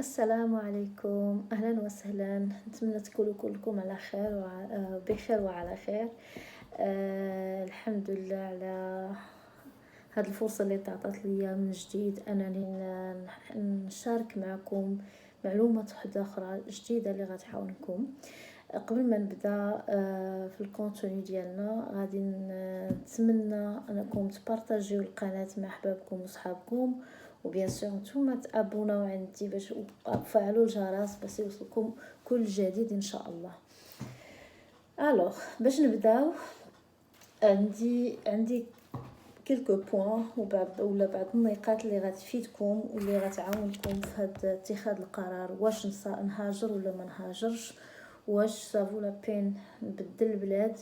السلام عليكم، أهلا وسهلا. نتمنى تكونوا كلكم على خير بخير وعلى خير. الحمد لله على هاد الفرصة اللي تعطت لي من جديد أنني نشارك معكم معلومات وحدة أخرى جديدة اللي غتعاونكم. قبل ما نبدا في الكونتوني ديالنا غادي نتمنى انكم تبارطاجيو القناه مع احبابكم وصحابكم، وبيان سور نتوما تابوناو عندي باش تفعلوا الجرس باش يوصلكم كل جديد ان شاء الله. الوغ باش نبداو عندي كلكو بوين بعض النقاط اللي غتفيدكم واللي غتعاونكم في هذا اتخاذ القرار، واش نهاجر ولا ما نهاجرش، واش سافو لا بين نبدل البلاد،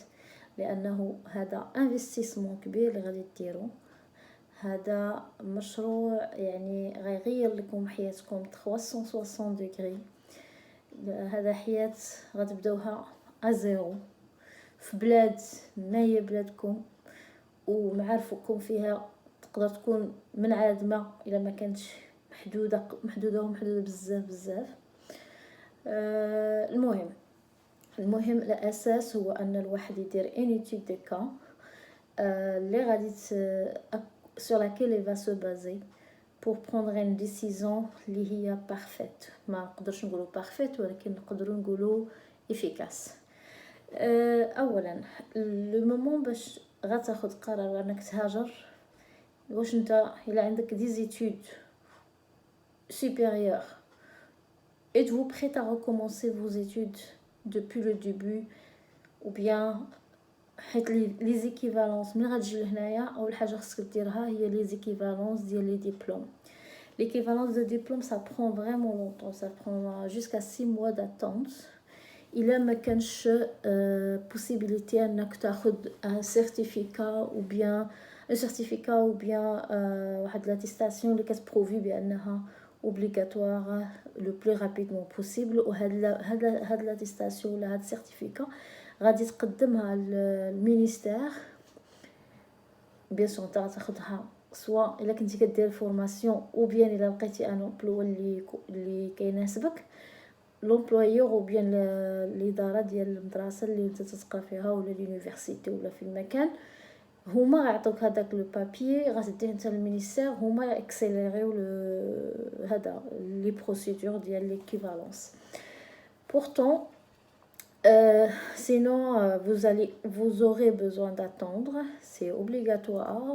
لانه هذا انفستيسمون كبير اللي غادي ديرو. هذا مشروع يعني غيغير لكم حياتكم 360 دوغري. هذا حياة غتبداوها ازيرو في بلاد ما هي بلادكم ومعارفكم فيها تقدر تكون منعدمه الا ما كانتش محدوده بزاف. المهم الاساس هو ان الواحد يدير ان étude دي كا اللي غادي sur laquelle il va se baser pour prendre une décision اللي هي parfaite. ما نقدرش نقولوا parfaite ولكن نقدروا نقولوا efficace. اولا لو مومون باش غتاخذ قرار انك تهاجر، واش انت الا عندك دي études supérieures, êtes-vous prête à recommencer vos études depuis le début ou bien حيت لي زيكيفالونس من غتجي لهنايا اول حاجه خصك ديرها هي لي زيكيفالونس ديال لي ديبلوم. L'équivalence de diplôme ça prend vraiment longtemps, ça prend jusqu'à 6 mois d'attente. إلا ما كانش possibilité انك تاخذ un certificat ou bien واحد l'attestation اللي كتبروفي بانها obligatoire le plus rapidement possible. وهاد l'attestation ولا هاد certificat غادي تقدمها للمينيستير. بيان سور انت غتاخذها سواء الا كنتي كدير فورماسيون او بيان الا لقيتي ان امبلوا اللي كيناسبك لومبلويور او بيان الاداره ديال المدرسه اللي انت تتقرا فيها ولا لونيفرسيتي ولا في المكان. هما غيعطوك هذاك لو بابي غتديه انت للمينيستير، هما اكسيليريو هذا لي بروسيدور ديال ليكيفالونس. pourtant sinon vous aurez besoin d'attendre, c'est obligatoire,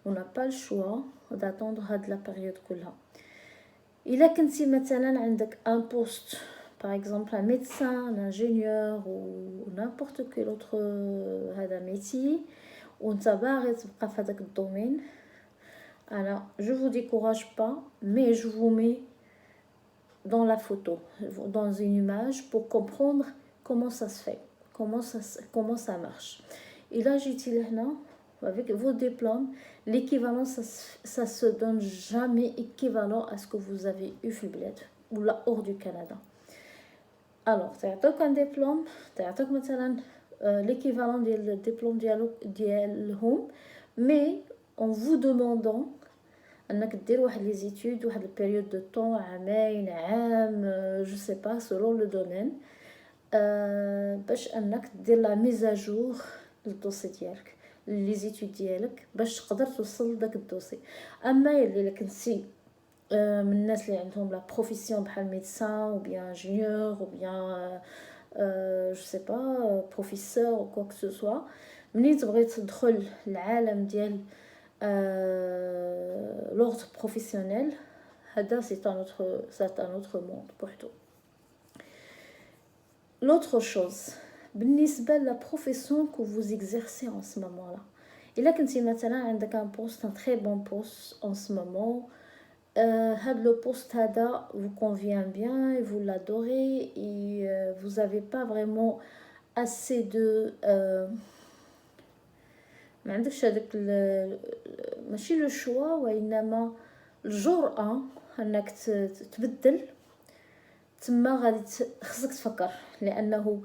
on n'a pas le choix d'attendre هاد la période كلها. إلا كنتي مثلا عندك un poste par exemple un médecin, un ingénieur ou n'importe quel autre هذا métier وانت باغي تبقى في هذاك الدومين، انا je vous décourage pas mais je vous mets dans la photo, dans une image pour comprendre comment ça se fait, comment ça marche. Et là j'étais là avec vos diplômes, l'équivalent ça se donne jamais équivalent à ce que vous avez eu في البلاد ou là hors du Canada. Alors تعطوك un diplôme، تعطوك مثلا l'équivalent ديال الدبلوم ديالهم mais en vous demandant انك دير واحد لي زيتود واحد البيريود دو طون عام جو سي با سولون لو دومين باش انك دير لا ميزاجور للدوسي ديالك لي زيتود ديالك باش تقدر توصل لداك الدوسي. اما اللي كنتي من الناس اللي عندهم لا بروفيسيون بحال ميدسان او بيان انجينيور او بيان جو سي با بروفيسور او كوا كو سوا، منين تبغي تدخل العالم ديال l'ordre professionnel, c'est un autre monde pour tout. L'autre chose, بالنسبة la profession que vous exercez en ce moment-là. إلا كنتي مثلا عندك un poste, un très bon poste en ce moment, le poste هذا vous convient bien et vous l'adorez et vous n'avez pas vraiment assez de ما عندكش هذاك ماشي لو شوا وانما الجرأة انك تبدل، تما غادي خصك تفكر، لانه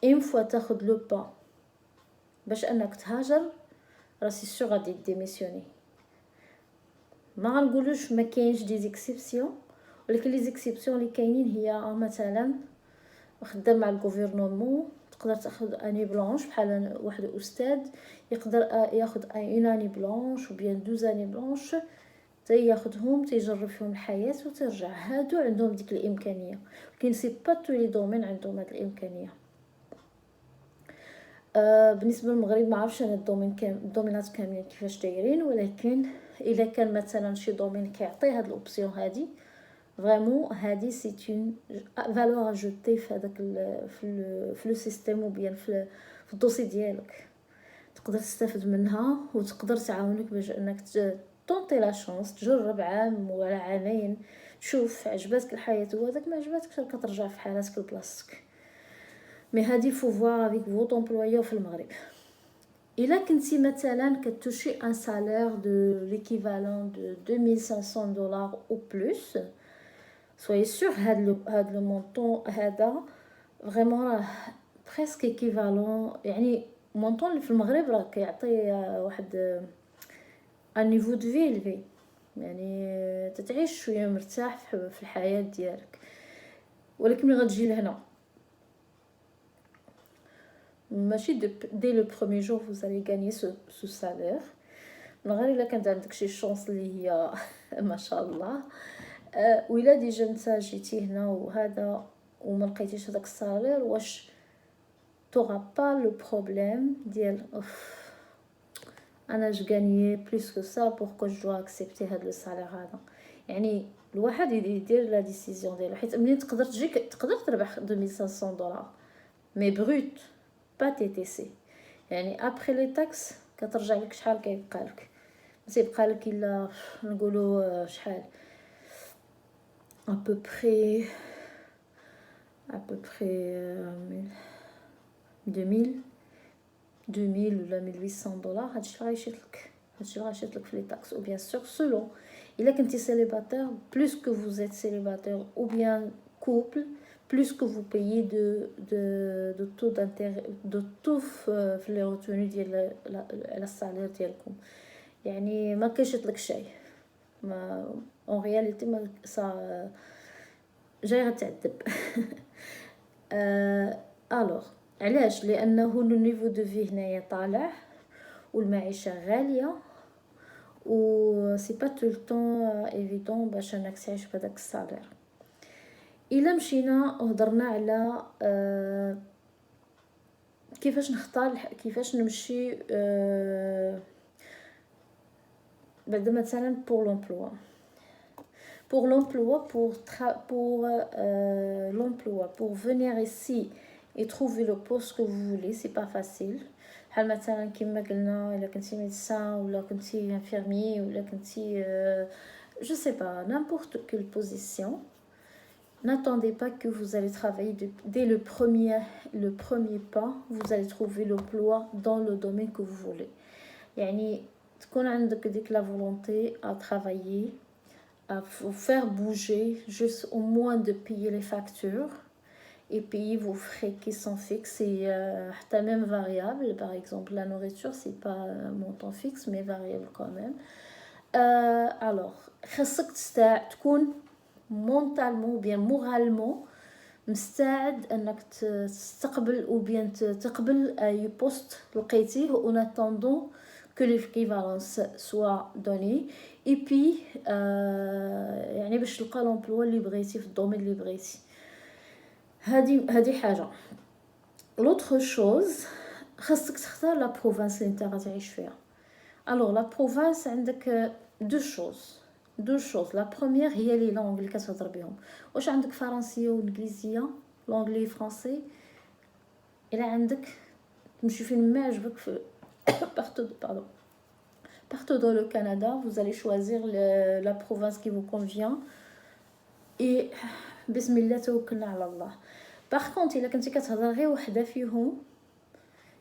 اين فوا تاخذ لو با باش انك تهاجر راسي سو غادي ديميسيوني. ما غنقولوش ما كاينش دي زيكسيبسيون ولكن لي زيكسيبسيون اللي كاينين هي مثلا خدام مع الغوفرنمون تقدر تاخذ اني بلونش بحال واحد الاستاذ يقدر ياخذ اون اني بلونش و بيان دوز اني بلونش تياخذهم تيجرب فيهم الحياه وترجع. هادو عندهم ديك الامكانيه، ولكن سي با تو لي دومين عندهم هاد الامكانيه. بالنسبه للمغرب ما عرفتش انا الدومينات كاملين كيفاش دايرين، ولكن الا كان مثلا شي دومين كيعطي هاد الاوبسيون هادي فريمون هادي سي اون فالور اجوتي في هذاك في لو سيستيم و بيان في الدوسي ديالك، تقدر تستافد منها وتقدر تعاونك باش انك طونطي لا شانس تجرب عام ولا عامين تشوف عجباتك الحياه وهذاك ما عجباتكش كترجع في حالتك لبلاصتك. مي هادي فو فوار افيك فوت امبلويور في المغرب. الا كنتي مثلا كتوشي ان سالير دو ليكيفالون دو 2500 دولار او بلوس، soyez sûr هاد لو مونطون هذا فريمون راه بريسك ايكيفالون، يعني مونطون اللي في المغرب راه كيعطي واحد ان نيفو دو في الفي، يعني تتعيش شويه مرتاح في الحياه ديالك. ولكن ملي غتجي لهنا ماشي دي لو بروميير جور vous allez gagner ce salaire، من غير الا كانت عندك شي شونس اللي هي ما شاء الله. وإلا ديجا نتا جيتي هنا وهذا وما لقيتيش هذاك الصالير، واش توغا با لو بروبليم ديال انا جو غانيي بلوس كو سا بوركو جو دو اكسبتي هذا لو صالير هذا. يعني الواحد يدير لا ديسيزيون ديالو، حيت ملي تقدر تقدر تربح 2500 دولار مي بروت با تي تي سي، يعني ابري لي تاكس كترجع لك شحال كيبقى لك، تيبقى لك الا نقولوا شحال à peu près 2000 ولا 1800 دولار. هادشي غيشيط لك في لي تاكس. و بيان سور سولون الا كنتي سيليباتير بلوس كو vous êtes célibataire ou bien couple plus que vous payez de taux d'intérêt de taux في لي روتوني ديال على السالير ديالكم، يعني ما كيشيط لك شيء، ما اون رياليتي ما صا جاي غتعذب. الوغ علاش؟ لانه لو نيفو دو في هنايا طالع والمعيشه غاليه و سي با تو طون ايفيدون باش انك تعيش بهذاك الصالير. الا مشينا وهضرنا على كيفاش نختار كيفاش نمشي بعد مثلا بور لومبلوا pour l'emploi, l'emploi, pour venir ici et trouver le poste que vous voulez, c'est pas facile. بحال مثلا كما قلنا الا كنتي ميدسان ولا كنتي انفيرمي ولا كنتي je sais pas n'importe quelle position, n'attendez pas que vous allez travailler dès le premier pas vous allez trouver l'emploi dans le domaine que vous voulez. يعني تكون عندك ديك la volonté à travailler, à vous faire bouger, juste au moins de payer les factures et payer vos frais qui sont fixes et même variables. Par exemple, la nourriture, c'est pas un montant fixe, mais variable quand même. Alors, خاصك تكون mentalement ou bien moralement مستعد انك تستقبل ou bien تقبل اي بوست لقيتيه en attendant que l'équivalence soit donnée. et puis يعني باش تلقى لومبلوا اللي بغيتي في الدومين اللي بغيتي. هذه حاجه. لوطخ شوز خاصك تختار لا بروفانس اللي انت غتعيش فيها. الوغ لا بروفانس عندك دو شوز. لا بروميير هي لي لونغ اللي كتهضر بهم. واش عندك فرنسيه وانجليزيه لونغلي فرونسي؟ الا عندك تمشي فين ما عجبك في partout dans le Canada, vous allez choisir la province qui vous convient et bismillah توكلنا على الله. par contre الا كنتي كتهضر غير وحده فيهم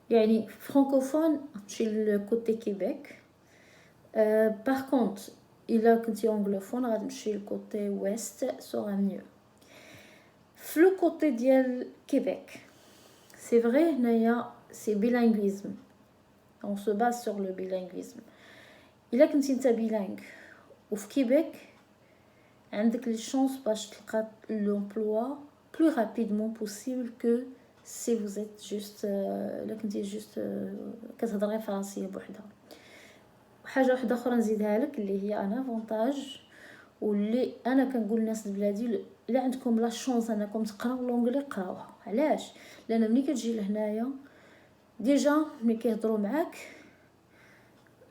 يعني فرانكوفون تمشي لكوتي كيبيك. par contre الا كنتي انجلوفون غتمشي لكوتي ويست سورا ميو. في لو كوتي ديال كيبيك سي فري هنايا سي bilinguisme, on se base sur le bilinguisme. الا كنتي نتا بيلانغ وفي كيبيك عندك لي شانس باش تلقى لومبلوا بلو رابيدمون بوسيبل كو سي vous êtes juste الا كنتي جوست كتهضري فرنسيه بوحدها. وحاجه واحده اخرى نزيدها لك اللي هي ان افونتاج واللي انا كنقول للناس بلادي الا عندكم لا شونس انكم تقراو لونجلي قراوها. علاش؟ لان ملي كتجي لهنايا ديجا ملي كيهضروا معاك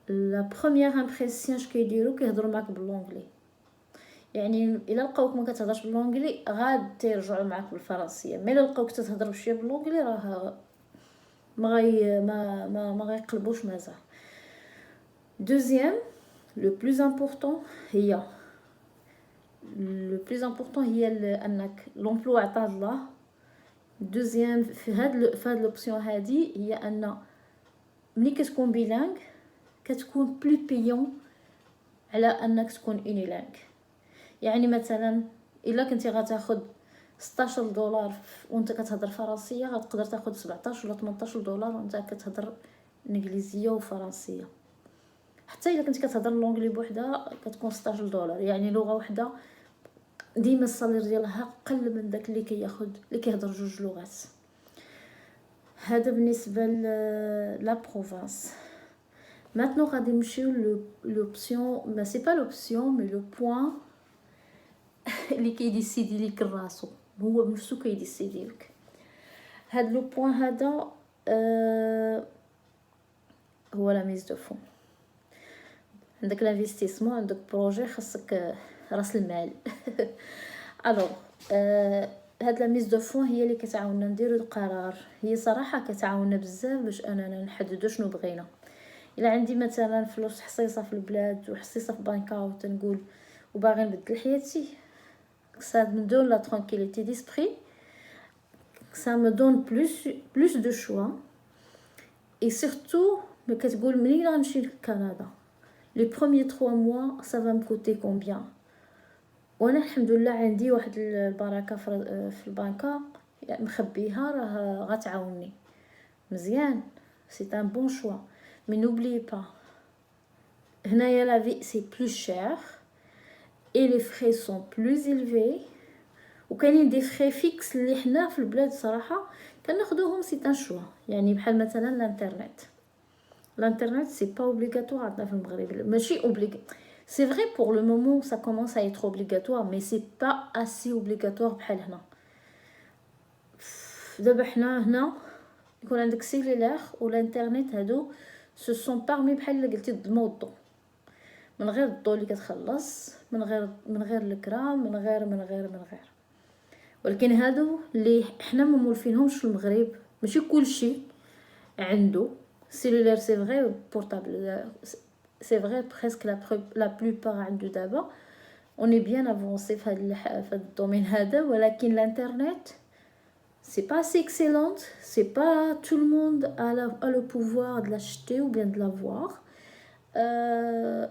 لا بروميير امبرسيون اش كيديروا كيهضروا معاك باللونجلي. يعني الا لقاوك ما كتهضرش باللونجلي غادي يرجعوا معاك بالفرنسيه، مي الا لقاوك تتهضر بشويه باللونجلي راه ما غيقلبوش مازال. دوزيام لو بلوز امبورطون هي انك لومبلوا عطاه الله. دوزيام في هاد لوبسيون هادي هي ان ملي كتكون بيلانغ كتكون بلو بيون على انك تكون اونيلانغ. يعني مثلا الا كنتي غتاخد $16 وانت كتهضر فرنسيه غتقدر تاخد 17 ولا $18 وانت كتهضر انجليزيه وفرنسيه. حتى الا كنتي كتهضر لونجلي بوحدها كتكون $16. يعني لغه وحده ديما الصالير ديالها قل من داك اللي كيهضر جوج لغات. هذا بالنسبه لا بروفانس. maintenant غادي نمشيو لوبسيون ما سي با لوبسيون مي لو بوين اللي كيديسيدي ليك راسو، هو بنفسو كيديسيدي لك. هاد لو بوين هذا هو لا ميز دو فون. عندك لانفستيسمون، عندك بروجي، خاصك راس المال. الوغ هاد لا ميز دو فون هي اللي كتعاوننا نديرو القرار. هي صراحه كتعاوننا بزاف باش اننا نحددو شنو بغينا. الا عندي مثلا فلوس حصيصه في البلاد وحصيصه في بنكا وتنقول وباغي نبدل حياتي، ça me donne la tranquillité d'esprit, ça me donne plus de choix. Et surtout ملي كتقول منين غنمشي لكندا les premiers 3 mois ça va me coûter combien. وانا الحمد لله عندي واحد البركه في البنكه مخبيها راه غتعاونني مزيان. c'est un bon choix. mais n'oubliez pas هنايا la vie c'est plus cher et les frais sont plus élevés. وكاينين دي فري فيكس اللي حنا في البلاد صراحه كناخذوهم سي ان شوا. يعني بحال مثلا الانترنت سي با اوبليغاتوار عندنا في المغرب، ماشي اوبليغ. سي فري بور لو مومون سا كومونس ا ايتر اوبليغاتوار مي سي با اسي اوبليغاتوار بحال هنا. دابا حنا هنا يكون عندك سيلولار والانترنت هادو سو سون بارمي بحال اللي قلتي الضما والضو، من غير الضو اللي كتخلص، من غير الكرام، من غير. ولكن هادو اللي حنا ما مولفينهمش في المغرب. ماشي كلشي عنده سيلولار سي فري، بورطابل سي فري بريسك لا بلوبار عنده. دابا اوني بيان افونسي في هذا الدومين هذا، ولكن الانترنت c'est pas assez excellente, c'est pas tout le monde a le pouvoir de l'acheter ou bien de l'avoir.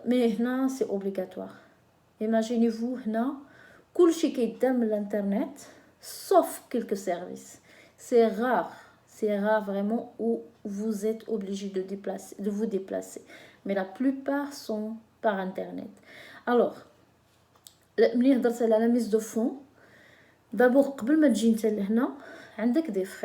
Mais هنا c'est obligatoire. Imaginez-vous هنا كلشي كيدار من الانترنت sauf quelques services. C'est rare vraiment où vous êtes obligé de vous déplacer. Mais la plupart sont par internet. Alors, ملي هضرت على لا ميز دو فون، دابور قبل ما تجي نتا لهنا عندك دي فري.